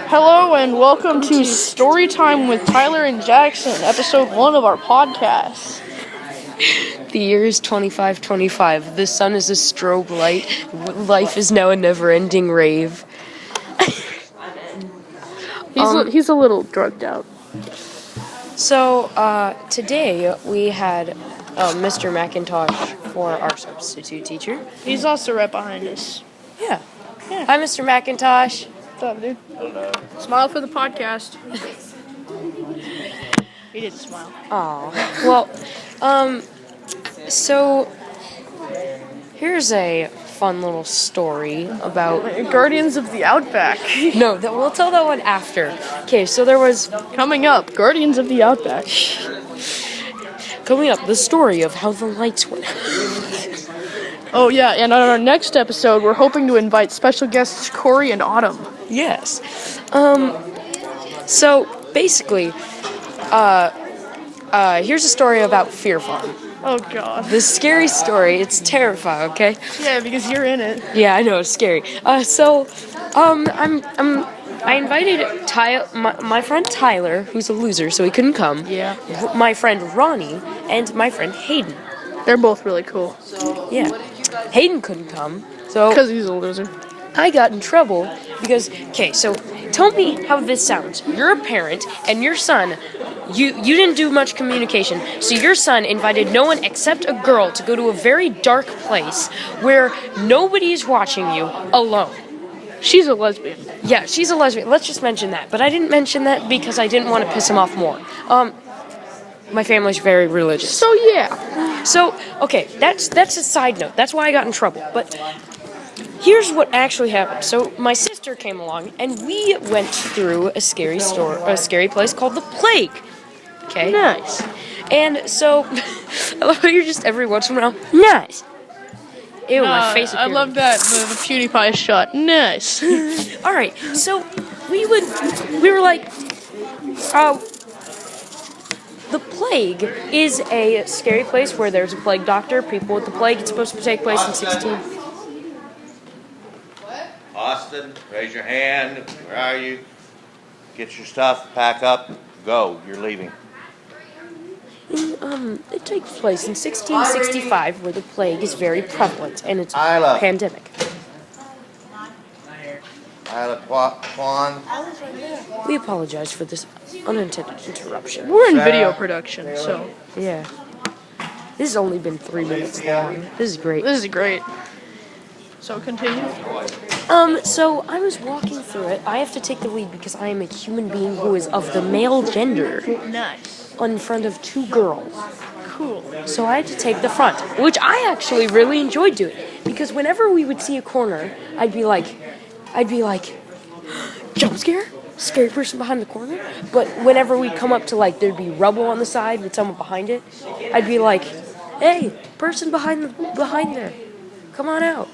Hello and welcome to Storytime with Tyler and Jackson, episode 1 of our podcast. The year is 2525. The sun is a strobe light. Life is now a never-ending rave. He's a little drugged out. So, today we had Mr. McIntosh for our substitute teacher. He's also right behind us. Yeah. Hi, Mr. McIntosh. What's up, dude? Smile for the podcast. He didn't smile. Oh, well, so here's a fun little story about Guardians of the Outback. No, we'll tell that one after. Okay, so there was Coming up, Guardians of the Outback. coming up the story of how the lights went. Oh yeah, and on our next episode, we're hoping to invite special guests Corey and Autumn. Yes. So basically, here's a story about Fear Farm. Oh god. The scary story. It's terrifying. Okay. Yeah, because you're in it. Yeah, I know it's scary. I invited my friend Tyler, who's a loser, so he couldn't come. Yeah. My friend Ronnie and my friend Hayden. They're both really cool. Yeah. Hayden couldn't come, so Because he's a loser. I got in trouble because, okay, so tell me how this sounds. You're a parent, and your son, you didn't do much communication, so your son invited no one except a girl to go to a very dark place where nobody is watching you alone. She's a lesbian. Yeah, she's a lesbian. Let's just mention that. But I didn't mention that because I didn't want to piss him off more. My family's very religious. So yeah. So, okay, that's a side note. That's why I got in trouble. But here's what actually happened. So my sister came along, and we went through a scary place called the Plague. Okay. Nice. And so, I love how you're just every once in a while. Nice. Ew, my face. I love that the PewDiePie shot. Nice. All right. So we were like, the plague is a scary place where there's a plague doctor. People with the plague. It's supposed to take place in 16. Austin, raise your hand. Where are you? Get your stuff, pack up, go. You're leaving. It takes place in 1665, where the plague is very prevalent and it's a Isla. pandemic. Isla Kwan. We apologize for this unintended interruption. We're in video production, so Yeah. This has only been 3 minutes long. This is great. this is great. So continue. So I was walking through it. I have to take the lead because I am a human being who is of the male gender Nice. in front of 2 girls. Cool. So I had to take the front, which I actually really enjoyed doing. Because whenever we would see a corner, I'd be like, jump scare? Scary person behind the corner? But whenever we'd come up to there'd be rubble on the side with someone behind it, I'd be like, hey, person behind there, come on out.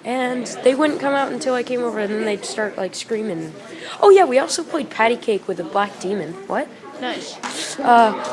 And they wouldn't come out until I came over, and then they'd start screaming. Oh yeah, we also played patty cake with a black demon. What? Nice.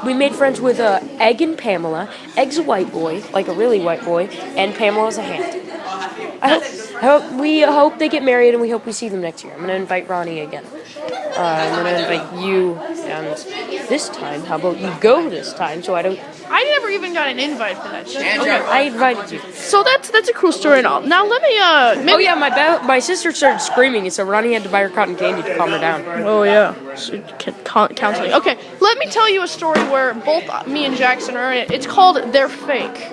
We made friends with Egg and Pamela. Egg's a white boy, like a really white boy, and Pamela's a hand. We hope they get married, and we hope we see them next year. I'm gonna invite Ronnie again. I'm gonna invite you, and this time, how about you go this time? So I I never even got an invite for that shit. Okay, I invited you. So that's a cool story and all. Now let me Oh yeah, my sister started screaming, and so Ronnie had to buy her cotton candy to calm her down. Oh yeah. Counseling. Okay, let me tell you a story where both me and Jackson are in it. It's called They're Fake.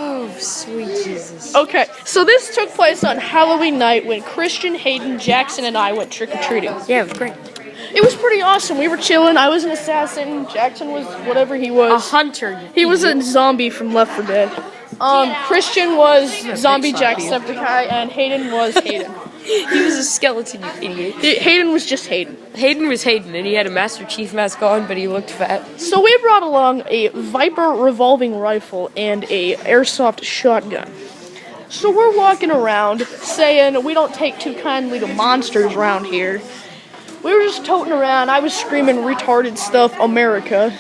Oh, sweet Jesus. Okay, so this took place on Halloween night when Christian, Hayden, Jackson, and I went trick-or-treating. Yeah, it was great. It was pretty awesome. We were chilling. I was an assassin. Jackson was whatever he was. A hunter. He was a zombie from Left 4 Dead. Christian was Zombie Jacksepticeye, and Hayden was Hayden. He was a skeleton, you idiot. Hayden was just Hayden. Hayden was Hayden, and he had a Master Chief mask on, but he looked fat. So we brought along a Viper revolving rifle and a airsoft shotgun. So we're walking around saying we don't take too kindly to monsters around here. We were just toting around. I was screaming retarded stuff, America.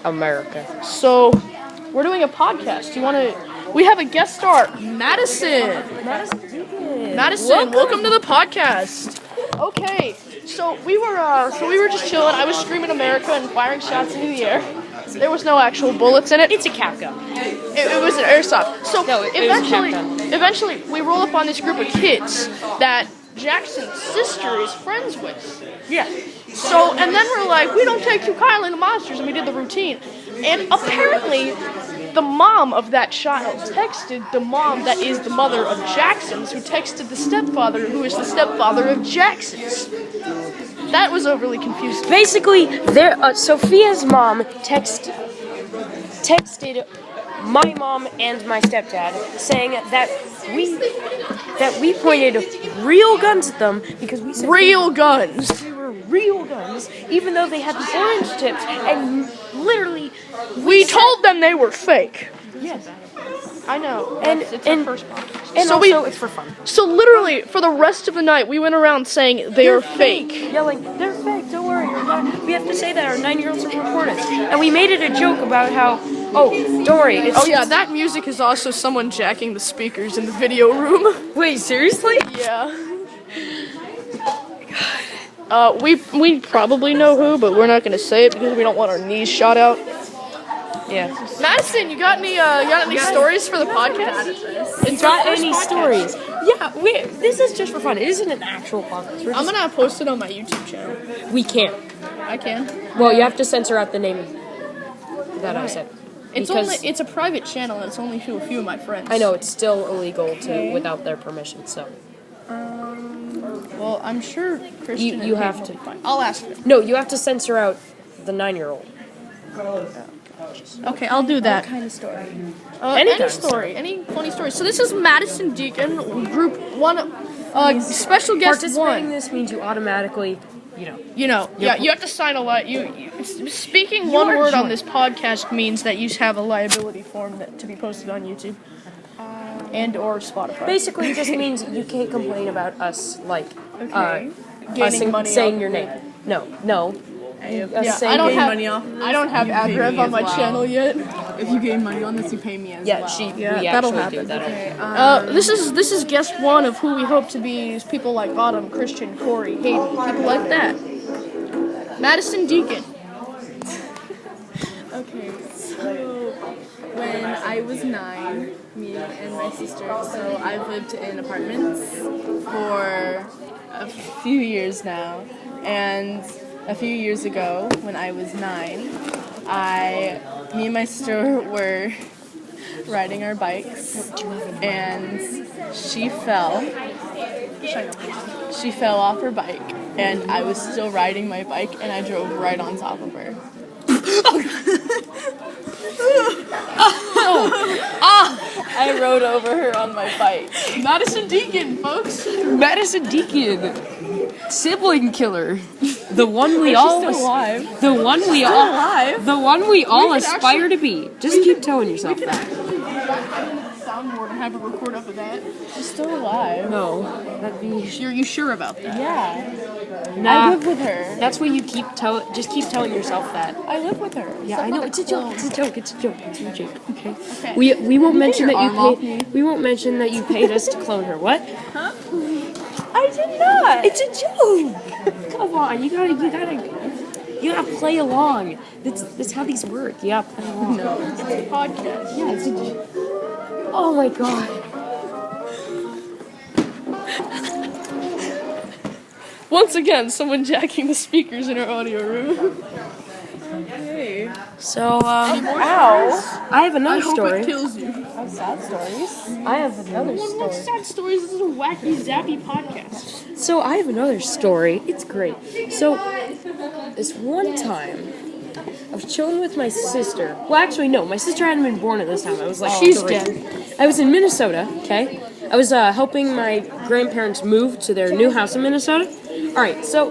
America. So we're doing a podcast. Do you want to we have a guest star, Madison. Madison, welcome to the podcast. Okay, so we were just chilling. I was screaming America and firing shots into the air. There was no actual bullets in it. It's a cap gun. It was an airsoft. So No, it was a cap gun. eventually, we roll up on this group of kids that Jackson's sister is friends with. Yeah. So, and then we're like, we don't take too kindly to monsters, and we did the routine. And apparently, the mom of that child texted the mom that is the mother of Jackson's, who texted the stepfather, who is the stepfather of Jackson's. That was overly confusing. Basically, Sophia's mom texted my mom and my stepdad saying that we pointed real guns at them because we said Real guns. they were real guns, even though they had the orange tips, and literally We told them they were fake. yes. I know. And- it's and- our first podcast. And So also, it's for fun. So literally, for the rest of the night, we went around saying they are fake. Yelling, they're fake, don't worry. We have to say that, our 9-year-olds are recorded. And we made it a joke about how, don't worry. Oh yeah, that music is also someone jacking the speakers in the video room. Wait, seriously? Yeah. We probably know who, but we're not gonna say it because we don't want our knees shot out. Yeah. Madison, you got any stories for the podcast? You got any stories? Yeah, this is just for fun. It isn't an actual podcast. I'm gonna post it on my YouTube channel. We can't. I can. Well, you have to censor out the name that I said. It's a private channel and it's only to a few of my friends. I know, it's still illegal without their permission, so. Well, I'm sure Christian You and have Pete to. will be fine. I'll ask them. No, you have to censor out the 9-year-old. Okay, I'll do that. Kind of story. Any story, any funny story. So this is Madison Deacon, group 1, special guest Participating in 1. this means you automatically, You have to sign a speaking one word on this podcast means that you have a liability form to be posted on YouTube and or Spotify. basically it just means you can't complain about us, like, Gaining money saying off your of name. No. Yeah, saying I don't your have name. I don't have ad rev on my channel yet. If you gain money on this, you pay me as well. Yeah, we that'll actually do happen. that. This is guest 1 of who we hope to be is people like Autumn, Christian, Corey, Hayden, people like that. Madison Deacon. Okay, so when I was 9, me and my sister, so I've lived in apartments for a few years now, and a few years ago, when I was 9, me and my sister were riding our bikes, and she fell. She fell off her bike, and I was still riding my bike, and I drove right on top of her. I rode over her on my bike. Madison Deacon, folks. Madison Deacon, sibling killer, the one we She's all, still alive. the one we Still all, alive. the one we all could aspire to be. Just keep telling yourself that. Soundboard and have a record up of that. She's still alive. No, that'd be. Are you sure about that? Yeah. Nah, I live with her. that's what you keep just keep telling yourself that. I live with her. Yeah, I know it's a joke. It's a joke. It's a joke. It's a joke. Okay. Okay. We won't mention your that arm off you paid. We won't mention that you paid us to clone her. What? I did not. It's a joke. Come on, you gotta play along. That's how these work. You gotta play along. No, it's a podcast. Yeah, it's a joke. Oh my god. Once again, someone jacking the speakers in our audio room. Hey. So, Ow. I have another I hope story. it kills you. Have sad stories. I have another One more story. sad stories. This is a Wacky Zappy Podcast. So, I have another story. It's great. So, this one time, I was chilling with my sister. Well, actually, no, my sister hadn't been born at this time. I was like, She's 3. dead. I was in Minnesota, okay? I was helping my grandparents move to their new house in Minnesota. Alright, so,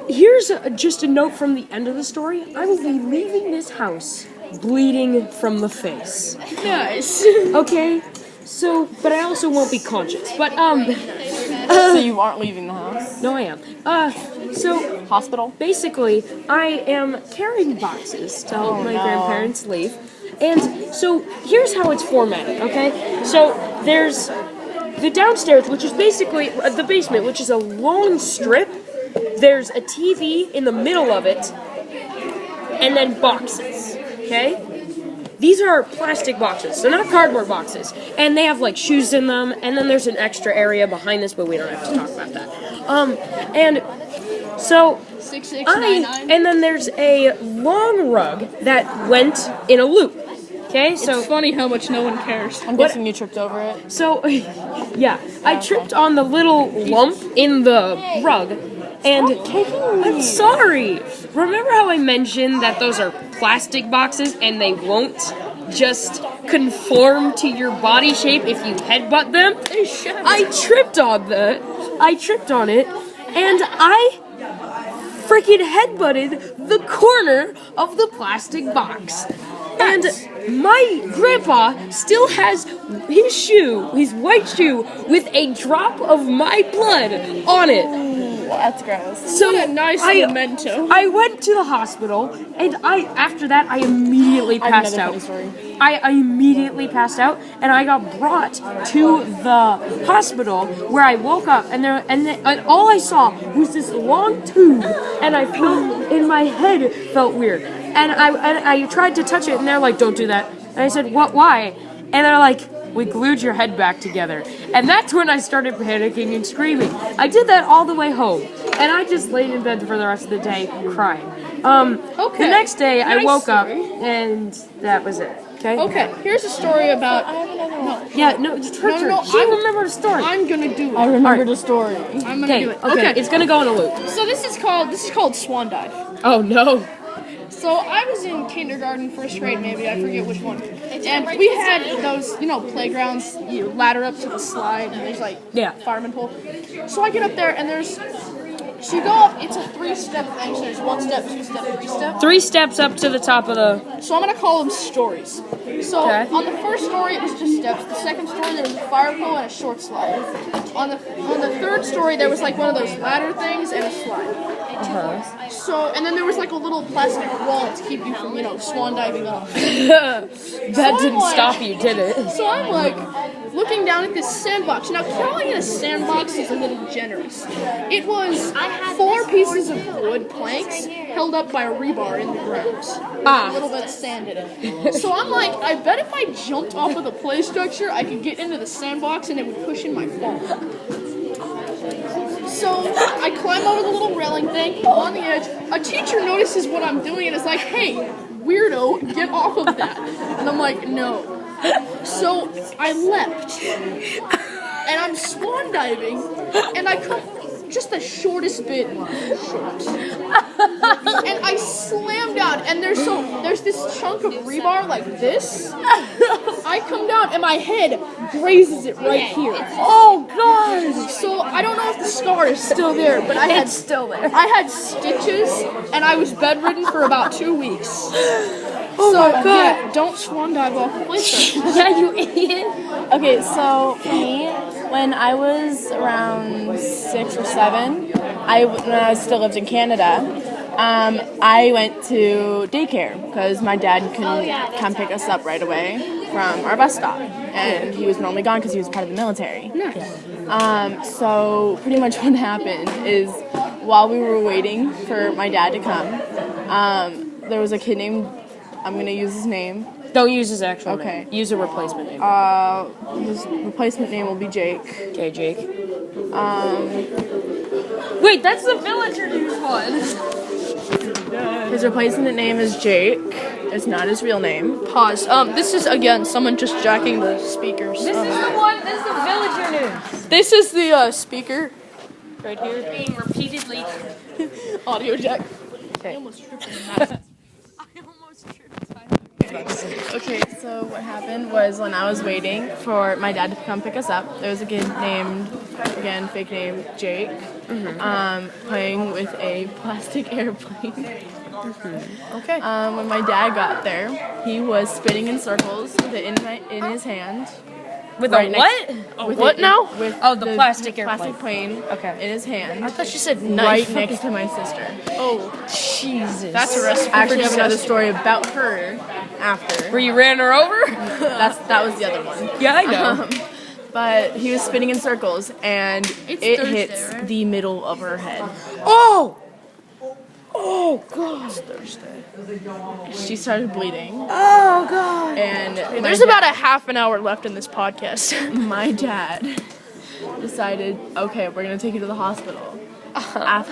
here's just a note from the end of the story. I will be leaving this house bleeding from the face. Nice. Okay? So, but I also won't be conscious. But, So you aren't leaving the house? No, I am. So Hospital? basically, I am carrying boxes to help my grandparents leave. And so here's how it's formatted, okay? So there's the downstairs, which is basically the basement, which is a long strip. There's a TV in the middle of it, and then boxes, okay? These are plastic boxes, so not cardboard boxes. And they have like shoes in them, and then there's an extra area behind this, but we don't have to talk about that. And so 6699. and then there's a long rug that went in a loop. Okay, so It's funny how much no one cares. I'm What- guessing you tripped over it. so yeah, I tripped on the little lump in the rug, and I'm sorry. Remember how I mentioned that those are plastic boxes and they won't just conform to your body shape if you headbutt them? I tripped on that. I tripped on it, and I freaking headbutted the corner of the plastic box. And my grandpa still has his shoe, his white shoe, with a drop of my blood on it. That's gross. So What a nice memento. I went to the hospital, and after that I immediately I have passed another out. funny story. I immediately passed out, and I got brought to the hospital where I woke up, and all I saw was this long tube, and I felt in my head felt weird, and I tried to touch it, and they're like, "Don't do that," and I said, "What? Why?" And they're like, "We glued your head back together." And that's when I started panicking and screaming. I did that all the way home. And I just laid in bed for the rest of the day crying. Okay. The next day I Nice woke up story. and that was it. Okay? Okay, here's a story about. Yeah, no, it's her turn. no, She I'm- remembered the story. I'm gonna do it. remember remembered the the story. I'm gonna do it. Okay, it's gonna go in a loop. So this is called Swan Dive. Oh no. So I was in kindergarten, first grade maybe, I forget which one. And we had those, playgrounds, you ladder up to the slide, and there's like fireman pole. So I get up there, and so you go up, it's a 3-step thing, so there's 1 step, 2 step, 3 step. 3 steps up to the top of the... So I'm gonna call them stories. So on the first story, it was just steps. The second story, there was a fire pole and a short slide. On the third story, there was like one of those ladder things and a slide. So, and then there was like a little plastic wall to keep you from, swan diving off. That didn't stop you, did it? So I'm like looking down at this sandbox. Now, calling it a sandbox is a little generous. It was 4 pieces of wood planks held up by a rebar in the ground. A little bit of sand in it. So I'm like, I bet if I jumped off of the play structure, I could get into the sandbox and it would cushion my fall. So I climb over the little railing thing on the edge. A teacher notices what I'm doing and is like, "Hey, weirdo, get off of that." And I'm like, "No." So I leapt. And I'm swan diving. And I come just the shortest bit short. And I slam down. And there's this chunk of rebar like this. I come down and my head grazes it right here. Oh god! So I don't know if the scar is still there, but I had stitches and I was bedridden for about 2 weeks. Oh my god! Yeah, don't swan dive off the place. Yeah, you idiot! Okay, so for me, when I was around 6 or 7, when I still lived in Canada, I went to daycare because my dad couldn't come pick us up right away from our bus stop, and he was normally gone because he was part of the military. So pretty much what happened is while we were waiting for my dad to come, there was a kid named, I'm going to use his name. Don't use his actual Okay. name. Use a replacement name. His replacement name will be Jake. Okay, Jake. Wait, that's the villager news one. His replacement name is Jake. It's not his real name. Pause. This is, again, someone just jacking the speakers. This is the villager news. This is the speaker right here. Being repeatedly. Audio jack. Okay. I almost tripped in the Madison. Okay, so what happened was when I was waiting for my dad to come pick us up, there was a kid named, again, fake name, Jake, playing with a plastic airplane. Okay. When my dad got there, he was spinning in circles with it in his hand. With right a next- what? with What it- now? With Oh, the plastic airplane. plastic plane Okay. in his hand. I thought you said Right knife. next to my sister. Oh, Jesus. that's a recipe I actually for have another disaster. story about her after. Where you ran her over? That was the other one. Yeah, I know. But he was spinning in circles, and It's it Thursday, hits right? the middle of her head. Oh! Oh, God. She started bleeding, Oh, God. and There's about a half an hour left in this podcast. my dad decided, okay, we're gonna take you to the hospital. As